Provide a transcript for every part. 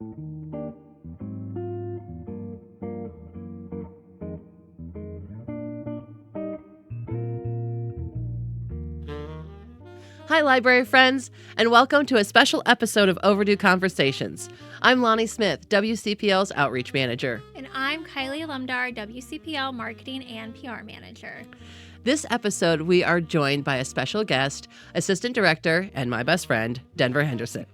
Hi, library friends, and welcome to a special episode of Overdue Conversations. I'm Lonnie Smith, WCPL's Outreach Manager. And I'm Kylie Lumdar, WCPL Marketing and PR Manager. This episode, we are joined by a special guest, Assistant Director, and my best friend, Denver Henderson.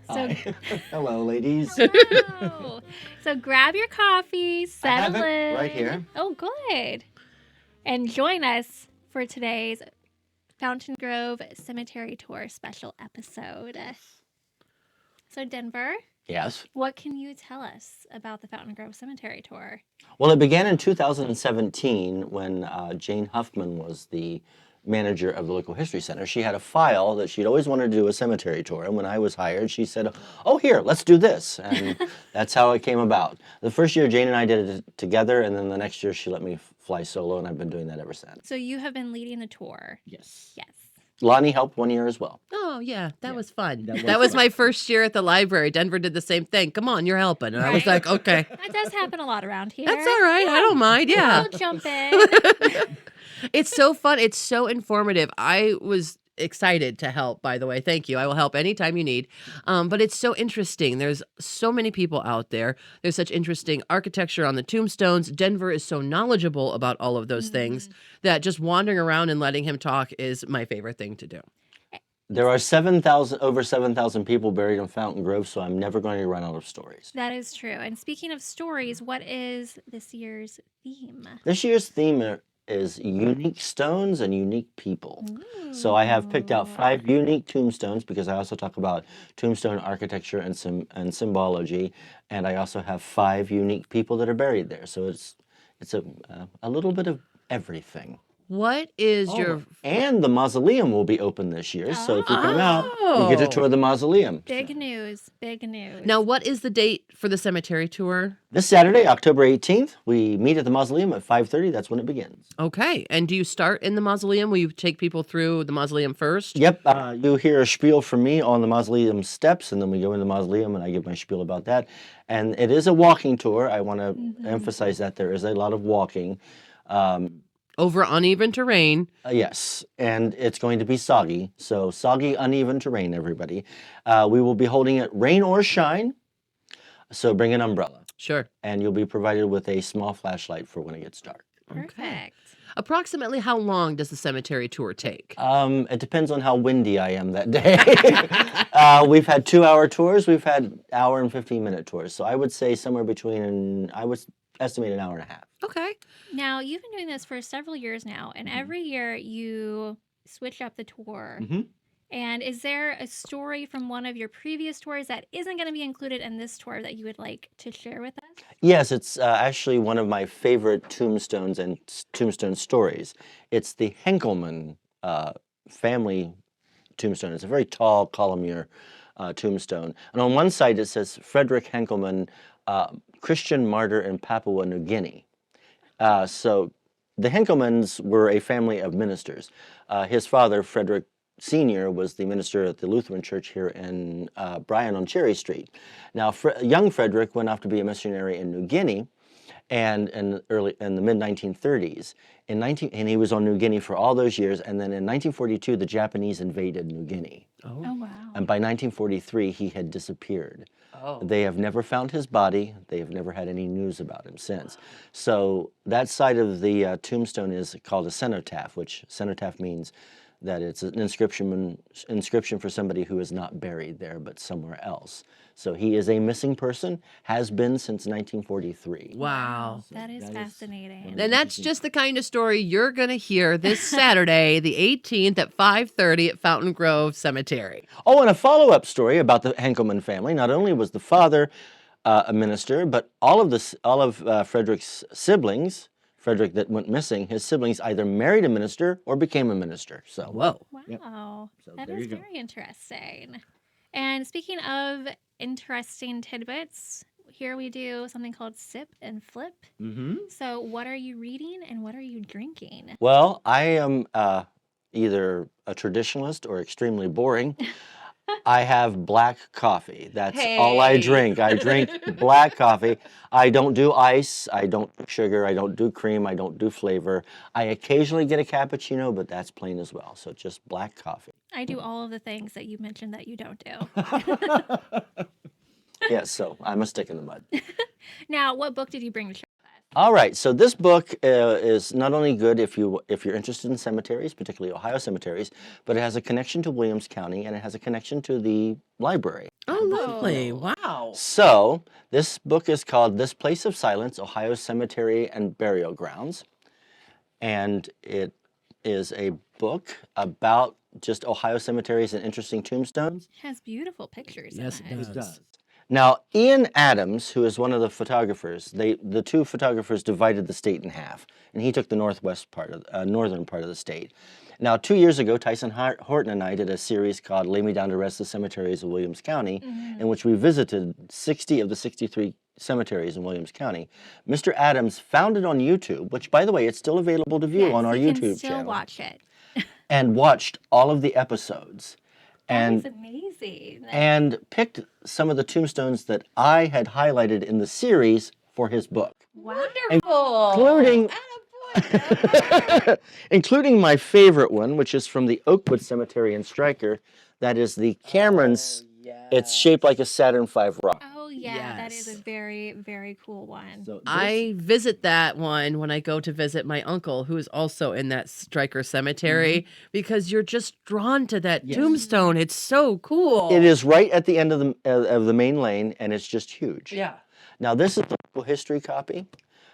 Hi. Hello, ladies. Hello. So grab your coffee, settle I have it in. right here. Oh, good. And join us for today's Fountain Grove Cemetery Tour special episode. So, Denver, Yes. what can you tell us about the Fountain Grove Cemetery Tour? Well, it began in 2017 when Jane Huffman was the manager of the local history center. She had a file that she'd always wanted to do a cemetery tour, and when I was hired, she said, "Oh, here, let's do this," and that's how it came about. The first year, Jane and I did it together, and then the next year, she let me fly solo, and I've been doing that ever since. So, you have been leading the tour. Yes. Yes. Lonnie helped one year as well. Oh, yeah, that was fun. that was That was fun. my first year at the library. Denver did the same thing. Come on, you're helping. And I was Right. like, okay. That does happen a lot around here. That's all right. I don't mind. Yeah. We'll jump in. It's so fun. It's so informative. I was excited to help, by the way. Thank you. I will help anytime you need. But it's so interesting. There's so many people out there. There's such interesting architecture on the tombstones. Denver is so knowledgeable about all of those things that just wandering around and letting him talk is my favorite thing to do. There are over 7,000 people buried in Fountain Grove, so I'm never going to run out of stories. That is true. And speaking of stories, what is this year's theme? This year's theme is unique stones and unique people. So I have picked out 5 unique tombstones because I also talk about tombstone architecture and symbology, and I also have 5 unique people that are buried there. So it's a little bit of everything. What is your... And the mausoleum will be open this year, so if you come out, you get to tour the mausoleum. Big news. Big news. Now, what is the date for the cemetery tour? This Saturday, October 18th, we meet at the mausoleum at 5:30. That's when it begins. Okay. And do you start in the mausoleum? Will you take people through the mausoleum first? Yep, you'll hear a spiel from me on the mausoleum steps, and then we go into the mausoleum, and I give my spiel about that. And it is a walking tour. I want to emphasize that there is a lot of walking. Over uneven terrain. Yes, and it's going to be soggy. So soggy, uneven terrain, everybody. We will be holding it rain or shine, so bring an umbrella. Sure. And you'll be provided with a small flashlight for when it gets dark. Perfect. Approximately how long does the cemetery tour take? It depends on how windy I am that day. We've had 2-hour tours. We've had hour and 15-minute tours. So I would say somewhere between, I would estimate an hour and a half. Okay. Now, you've been doing this for several years now, and every year you switch up the tour. And is there a story from one of your previous tours that isn't going to be included in this tour that you would like to share with us? Yes, it's actually one of my favorite tombstones and tombstone stories. It's the Henkelman family tombstone. It's a very tall columnar tombstone. And on one side it says Frederick Henkelman, Christian martyr in Papua New Guinea. So the Henkelmans were a family of ministers. His father, Frederick Sr., was the minister at the Lutheran Church here in Bryan on Cherry Street. Now, young Frederick went off to be a missionary in New Guinea, and in the mid 1930s. And he was on New Guinea for all those years. And then in 1942, the Japanese invaded New Guinea. Oh, wow. And by 1943, he had disappeared. Oh. They have never found his body. They have never had any news about him since. So that side of the tombstone is called a cenotaph, which cenotaph means that it's an inscription for somebody who is not buried there but somewhere else. So he is a missing person, has been since 1943. Wow. That is fascinating. And that's just the kind of story you're going to hear this Saturday, the 18th at 5:30 at Fountain Grove Cemetery. Oh, and a follow-up story about the Henkelman family. Not only was the father a minister, but all of Frederick's siblings, Frederick that went missing, his siblings either married a minister or became a minister. So, Whoa. Wow. So That there is you go. very interesting. And speaking of interesting tidbits, here we do something called Sip and Flip. Mm-hmm. So what are you reading and what are you drinking? Well, I am either a traditionalist or extremely boring. I have black coffee. That's all I drink. I drink black coffee. I don't do ice. I don't do sugar. I don't do cream. I don't do flavor. I occasionally get a cappuccino, but that's plain as well. So just black coffee. I do all of the things that you mentioned that you don't do. Yes, so I'm a stick in the mud. Now, what book did you bring to share with us? All right, so this book is not only good if you're interested in cemeteries, particularly Ohio cemeteries, but it has a connection to Williams County and it has a connection to the library. Oh, lovely. Wow. So this book is called This Place of Silence, Ohio Cemetery and Burial Grounds. And it is a book about just Ohio cemeteries and interesting tombstones. It has beautiful pictures. Yes, in it does. Now, Ian Adams, who is one of the photographers, the two photographers divided the state in half, and he took the northern part of the state. Now, 2 years ago, Tyson Horton and I did a series called Lay Me Down to Rest: The Cemeteries of Williams County, in which we visited 60 of the 63 cemeteries in Williams County. Mr. Adams found it on YouTube, which, by the way, it's still available to view on our you YouTube can still channel, watch it. and watched all of the episodes. That's amazing. And picked some of the tombstones that I had highlighted in the series for his book. Wonderful. Including my favorite one, which is from the Oakwood Cemetery in Stryker. That is the Cameron's. It's shaped like a Saturn V rock. Oh, yeah, that is Yes. a very, very cool one. So I visit that one when I go to visit my uncle, who is also in that Stryker cemetery, because you're just drawn to that tombstone. It's so cool. it is right at the end of the main lane, and it's just huge. Yeah. Now, this is the local history copy,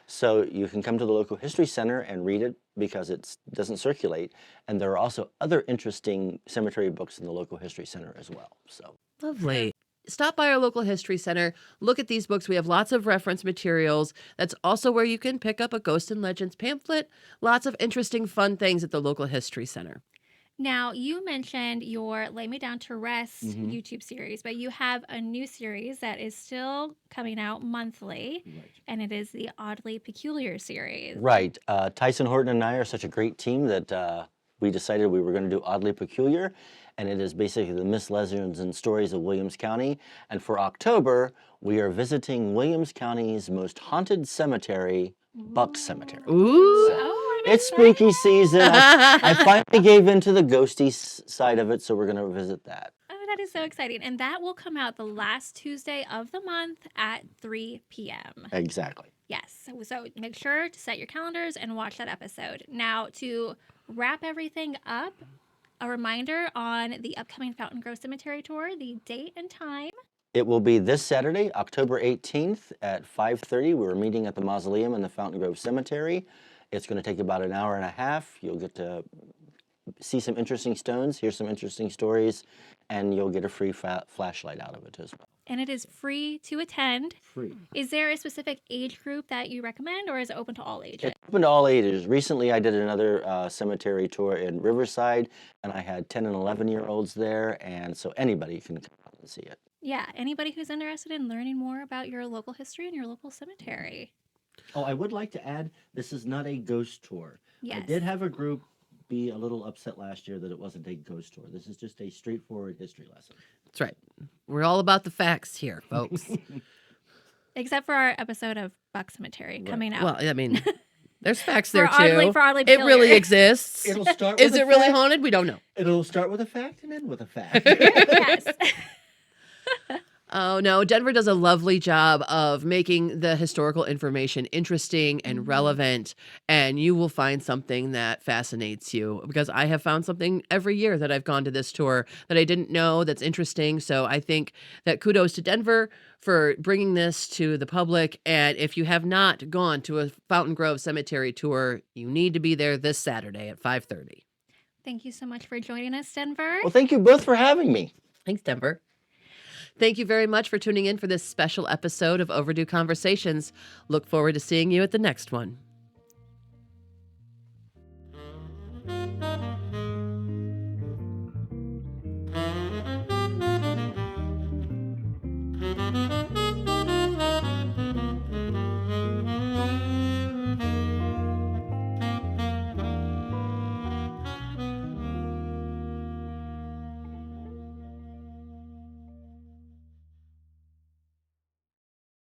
so you can come to the local history center and read it because it doesn't circulate. And there are also other interesting cemetery books in the local history center as well. So Lovely. Stop by our local history center. Look at these books. We have lots of reference materials. That's also where you can pick up a Ghost and Legends pamphlet. Lots of interesting, fun things at the local history center. Now, you mentioned your Lay Me Down to Rest YouTube series, but you have a new series that is still coming out monthly, and it is the Oddly Peculiar series. right, Tyson Horton and I are such a great team that we decided we were going to do Oddly Peculiar, and it is basically the Miss Legends and stories of Williams County. And for October, we are visiting Williams County's most haunted cemetery, Buck Cemetery. Ooh. Oh, I'm It's excited. spooky season. I finally gave in to the ghosty side of it, so we're going to visit that. Oh, that is so exciting. And that will come out the last Tuesday of the month at 3 p.m. Exactly. Yes. So make sure to set your calendars and watch that episode. Now, to wrap everything up, a reminder on the upcoming Fountain Grove Cemetery Tour, the date and time. It will be this Saturday, October 18th at 5:30. We're meeting at the mausoleum in the Fountain Grove Cemetery. It's going to take about an hour and a half. You'll get to see some interesting stones, hear some interesting stories, and you'll get a free flashlight out of it as well. And it is free to attend. Free. Is there a specific age group that you recommend, or is it open to all ages? It's open to all ages. Recently, I did another cemetery tour in Riverside, and I had 10 and 11-year-olds there, and so anybody can come out and see it. Yeah, anybody who's interested in learning more about your local history and your local cemetery. Oh, I would like to add, this is not a ghost tour. Yes. I did have a group be a little upset last year that it wasn't a ghost tour. This is just a straightforward history lesson. That's right. We're all about the facts here, folks. Except for our episode of Buck Cemetery coming out. Well, I mean, there's facts For there too. Oddly It really Peculiar. exists. It'll start Is with it a really fact. haunted? We don't know. It'll start with a fact and end with a fact. Yes. Oh, no. Denver does a lovely job of making the historical information interesting and relevant, and you will find something that fascinates you, because I have found something every year that I've gone to this tour that I didn't know that's interesting. So I think that kudos to Denver for bringing this to the public. And if you have not gone to a Fountain Grove Cemetery tour, you need to be there this Saturday at 5:30. Thank you so much for joining us, Denver. Well, thank you both for having me. Thanks, Denver. Thank you very much for tuning in for this special episode of Overdue Conversations. Look forward to seeing you at the next one.